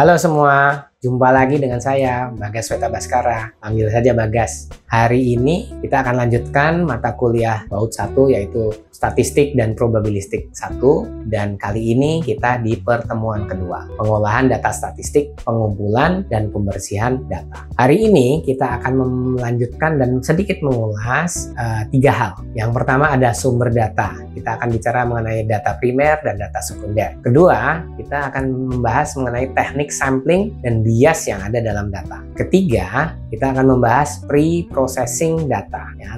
Halo semua, jumpa lagi dengan saya, Bagas Weta Baskara. Panggil saja Bagas. Hari ini kita akan lanjutkan mata kuliah PAUD 1 yaitu Statistik dan Probabilistik 1. Dan kali ini kita di pertemuan kedua, pengolahan data statistik, pengumpulan, dan pembersihan data. Hari ini kita akan melanjutkan dan sedikit mengulas tiga hal. Yang pertama ada sumber data. Kita akan bicara mengenai data primer dan data sekunder. Kedua, kita akan membahas mengenai teknik sampling dan bias yang ada dalam data. Ketiga, kita akan membahas pre-processing data. Ya,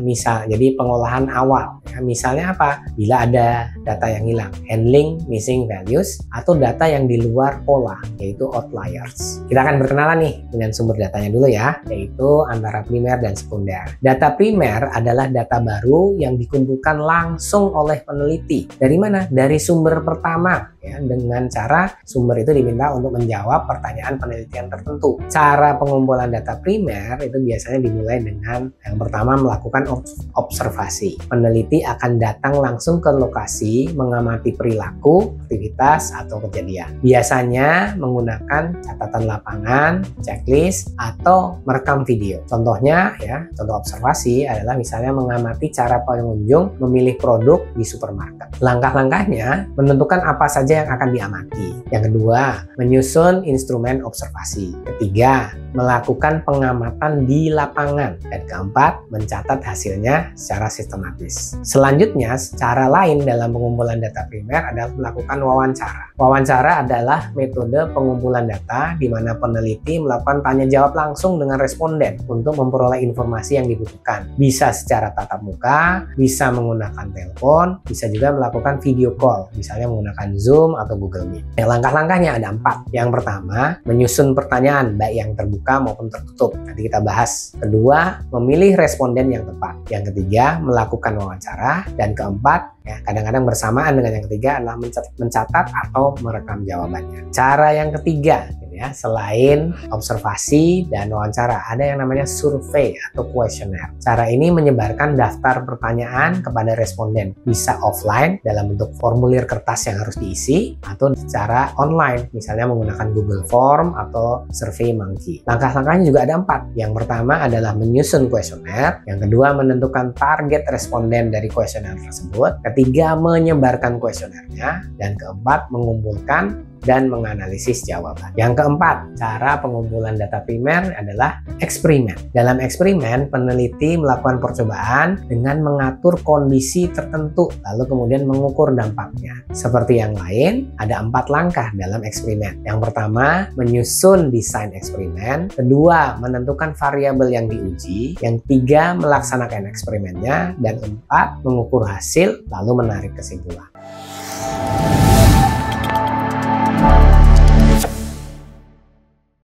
jadi pengolahan awal. Ya, misalnya apa? Bila ada data yang hilang, handling missing values, atau data yang di luar pola, yaitu outliers. Kita akan berkenalan nih dengan sumber datanya dulu ya, yaitu antara primer dan sekunder. Data primer adalah data baru yang dikumpulkan langsung oleh peneliti. Dari mana? Dari sumber pertama. Ya, dengan cara sumber itu diminta untuk menjawab pertanyaan penelitian tertentu. Cara pengumpulan data primer itu biasanya dimulai dengan yang pertama melakukan observasi. Peneliti akan datang langsung ke lokasi, mengamati perilaku, aktivitas, atau kejadian. Biasanya menggunakan catatan lapangan, checklist, atau merekam video. Contohnya ya, contoh observasi adalah misalnya mengamati cara pengunjung memilih produk di supermarket. Langkah-langkahnya menentukan apa saja yang akan diamati. Yang kedua, menyusun instrumen observasi. Ketiga, melakukan pengamatan di lapangan. Dan keempat, mencatat hasilnya secara sistematis. Selanjutnya, cara lain dalam pengumpulan data primer adalah melakukan wawancara. Wawancara adalah metode pengumpulan data di mana peneliti melakukan tanya jawab langsung dengan responden untuk memperoleh informasi yang dibutuhkan. Bisa secara tatap muka, bisa menggunakan telepon, bisa juga melakukan video call, misalnya menggunakan Zoom atau Google Meet. Langkah-langkahnya ada 4. Yang pertama, menyusun pertanyaan baik yang terbuka maupun tertutup. Nanti kita bahas. Kedua, memilih responden yang tepat. Yang ketiga, melakukan wawancara. Dan keempat, ya, kadang-kadang bersamaan dengan yang ketiga adalah mencatat atau merekam jawabannya. Cara yang ketiga, ya, selain observasi dan wawancara, ada yang namanya survei atau kuesioner. Cara ini menyebarkan daftar pertanyaan kepada responden. Bisa offline dalam bentuk formulir kertas yang harus diisi, atau secara online, misalnya menggunakan Google Form atau SurveyMonkey. Langkah-langkahnya juga ada 4. Yang pertama adalah menyusun kuesioner. Yang kedua, menentukan target responden dari kuesioner tersebut. Ketiga, menyebarkan kuesionernya. Dan keempat, mengumpulkan dan menganalisis jawaban. Yang keempat, cara pengumpulan data primer adalah eksperimen. Dalam eksperimen, peneliti melakukan percobaan dengan mengatur kondisi tertentu, lalu kemudian mengukur dampaknya. Seperti yang lain, ada 4 langkah dalam eksperimen. Yang pertama, menyusun desain eksperimen. Kedua, menentukan variabel yang diuji. Yang tiga, melaksanakan eksperimennya. Dan 4, mengukur hasil, lalu menarik kesimpulan.